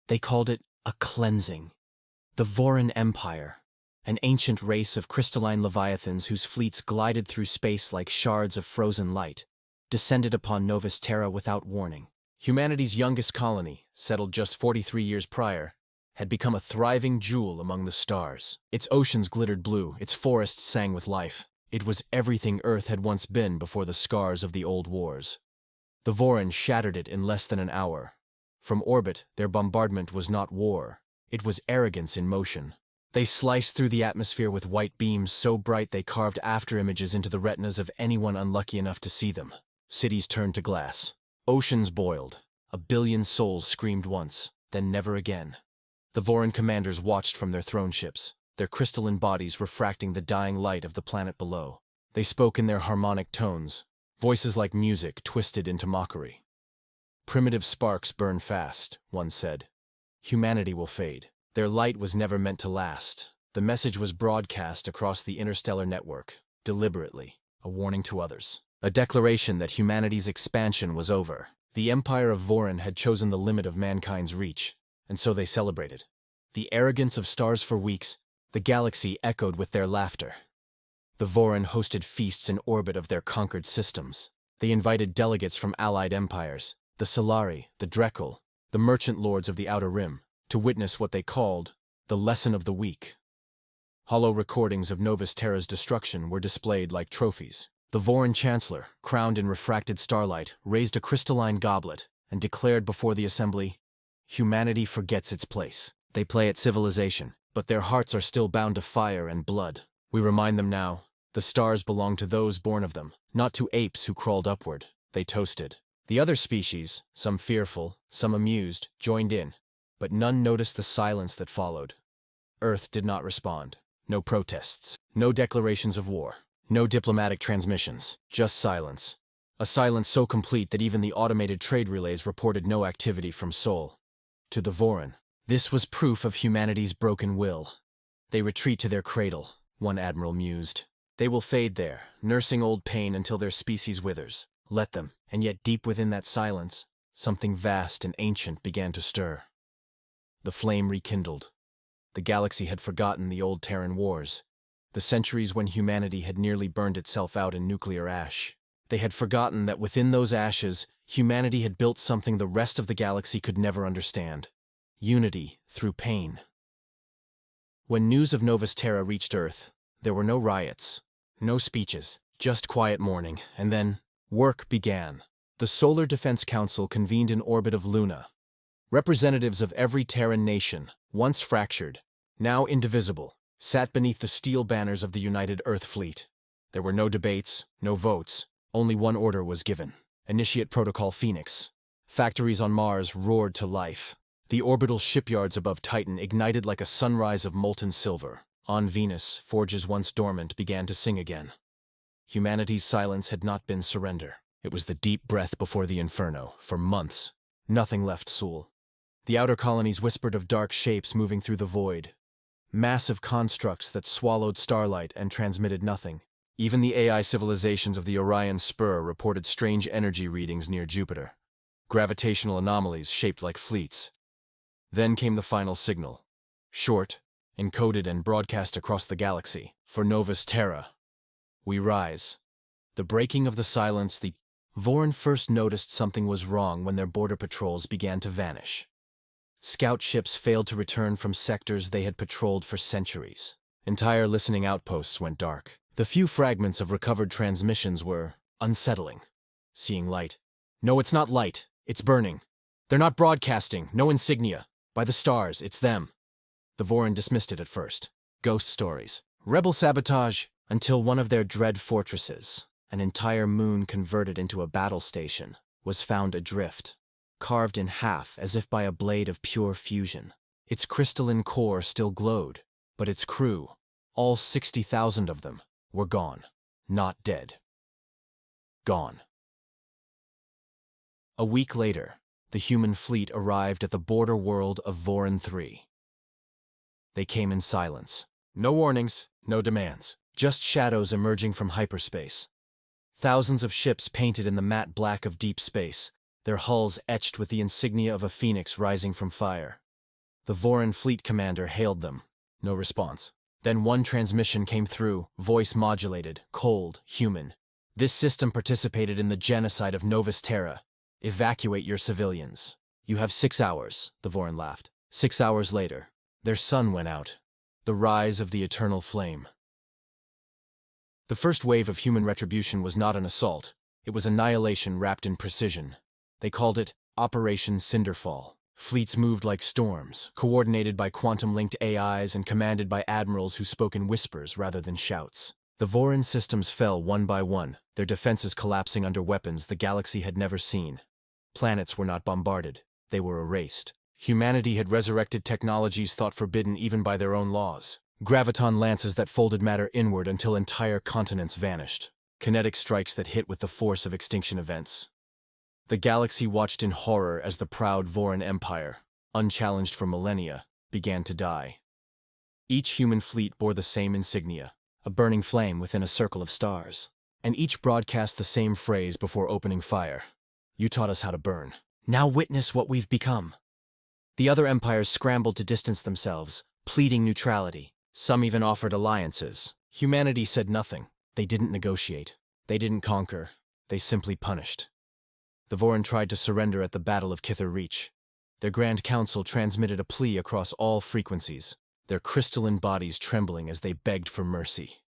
They called it a cleansing. The Voron Empire, an ancient race of crystalline leviathans whose fleets glided through space like shards of frozen light, descended upon Novus Terra without warning. Humanity's youngest colony, settled just 43 years prior, had become a thriving jewel among the stars. Its oceans glittered blue, its forests sang with life. It was everything Earth had once been before the scars of the old wars. The Voron shattered it in less than an hour. From orbit, their bombardment was not war. It was arrogance in motion. They sliced through the atmosphere with white beams so bright they carved afterimages into the retinas of anyone unlucky enough to see them. Cities turned to glass. Oceans boiled. 1 billion souls screamed once, then never again. The Voron commanders watched from their throne ships, their crystalline bodies refracting the dying light of the planet below. They spoke in their harmonic tones, voices like music twisted into mockery. "Primitive sparks burn fast," one said. "Humanity will fade." Their light was never meant to last. The message was broadcast across the interstellar network, deliberately, a warning to others. A declaration that humanity's expansion was over. The Empire of Voron had chosen the limit of mankind's reach, and so they celebrated. The arrogance of stars for weeks, the galaxy echoed with their laughter. The Voron hosted feasts in orbit of their conquered systems. They invited delegates from allied empires, the Solari, the Drekel, the merchant lords of the Outer Rim, to witness what they called the lesson of the week. Hollow recordings of Novus Terra's destruction were displayed like trophies. The Voron Chancellor, crowned in refracted starlight, raised a crystalline goblet and declared before the assembly, "Humanity forgets its place. They play at civilization, but their hearts are still bound to fire and blood. We remind them now, the stars belong to those born of them, not to apes who crawled upward." They toasted. The other species, some fearful, some amused, joined in, but none noticed the silence that followed. Earth did not respond. No protests, no declarations of war. No diplomatic transmissions, just silence. A silence so complete that even the automated trade relays reported no activity from Sol. To the Voron, this was proof of humanity's broken will. "They retreat to their cradle," one admiral mused. "They will fade there, nursing old pain until their species withers. Let them." And yet deep within that silence, something vast and ancient began to stir. The flame rekindled. The galaxy had forgotten the old Terran wars. The centuries when humanity had nearly burned itself out in nuclear ash. They had forgotten that within those ashes, humanity had built something the rest of the galaxy could never understand. Unity through pain. When news of Novus Terra reached Earth, there were no riots, no speeches, just quiet mourning, and then work began. The Solar Defense Council convened in orbit of Luna. Representatives of every Terran nation, once fractured, now indivisible, sat beneath the steel banners of the United Earth Fleet. There were no debates, no votes, only one order was given. Initiate Protocol Phoenix. Factories on Mars roared to life. The orbital shipyards above Titan ignited like a sunrise of molten silver. On Venus, forges once dormant began to sing again. Humanity's silence had not been surrender. It was the deep breath before the inferno. For months, nothing left Sol. The outer colonies whispered of dark shapes moving through the void. Massive constructs that swallowed starlight and transmitted nothing. Even the AI civilizations of the Orion Spur reported strange energy readings near Jupiter. Gravitational anomalies shaped like fleets. Then came the final signal. Short, encoded and broadcast across the galaxy. For Novus Terra. We rise. The breaking of the silence, the Voron first noticed something was wrong when their border patrols began to vanish. Scout ships failed to return from sectors they had patrolled for centuries. Entire listening outposts went dark. The few fragments of recovered transmissions were unsettling. Seeing light. "No, it's not light. It's burning. They're not broadcasting. No insignia. By the stars, it's them." The Voron dismissed it at first. Ghost stories. Rebel sabotage. Until one of their dread fortresses, an entire moon converted into a battle station, was found adrift. Carved in half as if by a blade of pure fusion. Its crystalline core still glowed, but its crew, all 60,000 of them, were gone. Not dead. Gone. A week later, the human fleet arrived at the border world of Voron 3. They came in silence. No warnings, no demands, just shadows emerging from hyperspace. Thousands of ships painted in the matte black of deep space, their hulls etched with the insignia of a phoenix rising from fire. The Voran fleet commander hailed them. No response. Then one transmission came through, voice modulated, cold, human. This system participated in the genocide of Novus Terra. Evacuate your civilians. You have 6 hours, the Voran laughed. 6 hours later, their sun went out. The rise of the eternal flame. The first wave of human retribution was not an assault. It was annihilation wrapped in precision. They called it Operation Cinderfall. Fleets moved like storms, coordinated by quantum-linked AIs and commanded by admirals who spoke in whispers rather than shouts. The Voran systems fell one by one, their defenses collapsing under weapons the galaxy had never seen. Planets were not bombarded, they were erased. Humanity had resurrected technologies thought forbidden even by their own laws. Graviton lances that folded matter inward until entire continents vanished. Kinetic strikes that hit with the force of extinction events. The galaxy watched in horror as the proud Voran Empire, unchallenged for millennia, began to die. Each human fleet bore the same insignia, a burning flame within a circle of stars. And each broadcast the same phrase before opening fire. You taught us how to burn. Now witness what we've become. The other empires scrambled to distance themselves, pleading neutrality. Some even offered alliances. Humanity said nothing. They didn't negotiate. They didn't conquer. They simply punished. The Voran tried to surrender at the Battle of Kither Reach. Their Grand Council transmitted a plea across all frequencies, their crystalline bodies trembling as they begged for mercy.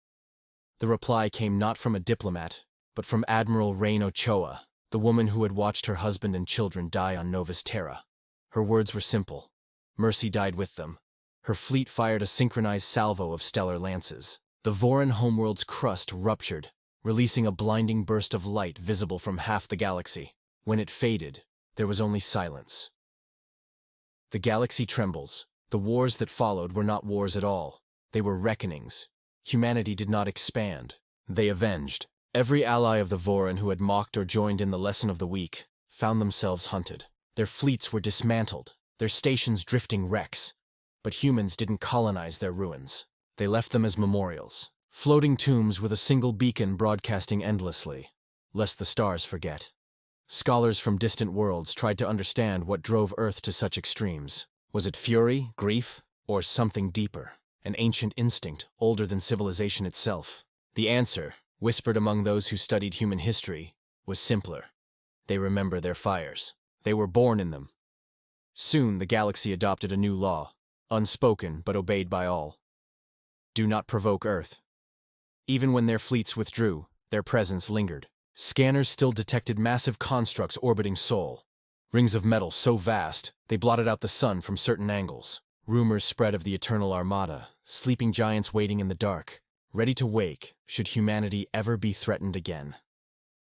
The reply came not from a diplomat, but from Admiral Rain Ochoa, the woman who had watched her husband and children die on Novus Terra. Her words were simple. Mercy died with them. Her fleet fired a synchronized salvo of stellar lances. The Voran homeworld's crust ruptured, releasing a blinding burst of light visible from half the galaxy. When it faded, there was only silence. The galaxy trembles. The wars that followed were not wars at all. They were reckonings. Humanity did not expand. They avenged. Every ally of the Voran who had mocked or joined in the lesson of the week found themselves hunted. Their fleets were dismantled, their stations drifting wrecks. But humans didn't colonize their ruins. They left them as memorials, floating tombs with a single beacon broadcasting endlessly, lest the stars forget. Scholars from distant worlds tried to understand what drove Earth to such extremes. Was it fury, grief, or something deeper? An ancient instinct, older than civilization itself? The answer, whispered among those who studied human history, was simpler. They remember their fires. They were born in them. Soon the galaxy adopted a new law, unspoken but obeyed by all. Do not provoke Earth. Even when their fleets withdrew, their presence lingered. Scanners still detected massive constructs orbiting Sol. Rings of metal so vast, they blotted out the sun from certain angles. Rumors spread of the Eternal Armada, sleeping giants waiting in the dark, ready to wake should humanity ever be threatened again.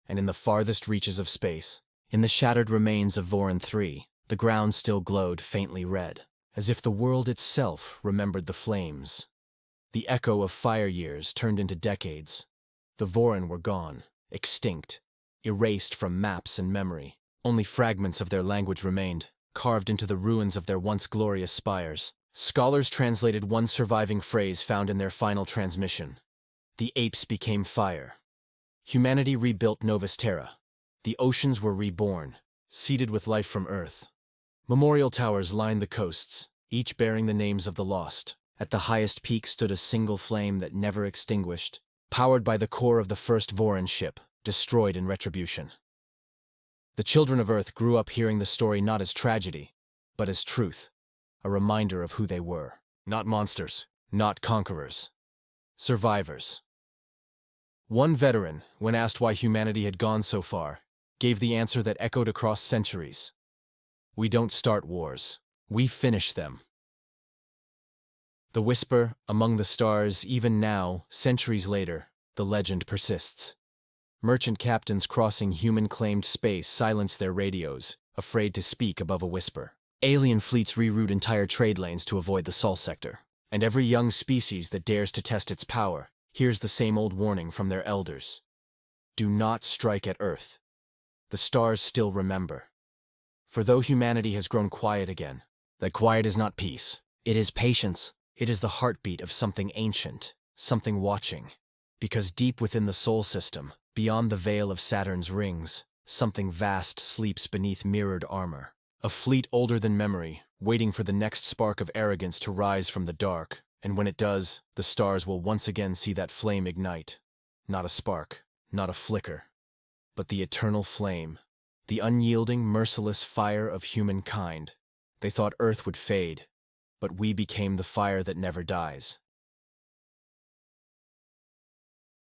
And in the farthest reaches of space, in the shattered remains of Voran 3, the ground still glowed faintly red, as if the world itself remembered the flames. The echo of fire years turned into decades. The Voran were gone, extinct, erased from maps and memory. Only fragments of their language remained, carved into the ruins of their once glorious spires. Scholars translated one surviving phrase found in their final transmission. The apes became fire. Humanity rebuilt Novus Terra. The oceans were reborn, seeded with life from Earth. Memorial towers lined the coasts, each bearing the names of the lost. At the highest peak stood a single flame that never extinguished, powered by the core of the first Voran ship, destroyed in retribution. The children of Earth grew up hearing the story not as tragedy, but as truth, a reminder of who they were. Not monsters, not conquerors. Survivors. One veteran, when asked why humanity had gone so far, gave the answer that echoed across centuries. We don't start wars, we finish them. The whisper, among the stars, even now, centuries later, the legend persists. Merchant captains crossing human-claimed space silence their radios, afraid to speak above a whisper. Alien fleets reroute entire trade lanes to avoid the Sol sector. And every young species that dares to test its power hears the same old warning from their elders. Do not strike at Earth. The stars still remember. For though humanity has grown quiet again, that quiet is not peace. It is patience. It is the heartbeat of something ancient, something watching. Because deep within the Sol system, beyond the veil of Saturn's rings, something vast sleeps beneath mirrored armor. A fleet older than memory, waiting for the next spark of arrogance to rise from the dark, and when it does, the stars will once again see that flame ignite. Not a spark, not a flicker, but the eternal flame, the unyielding, merciless fire of humankind. They thought Earth would fade, but we became the fire that never dies.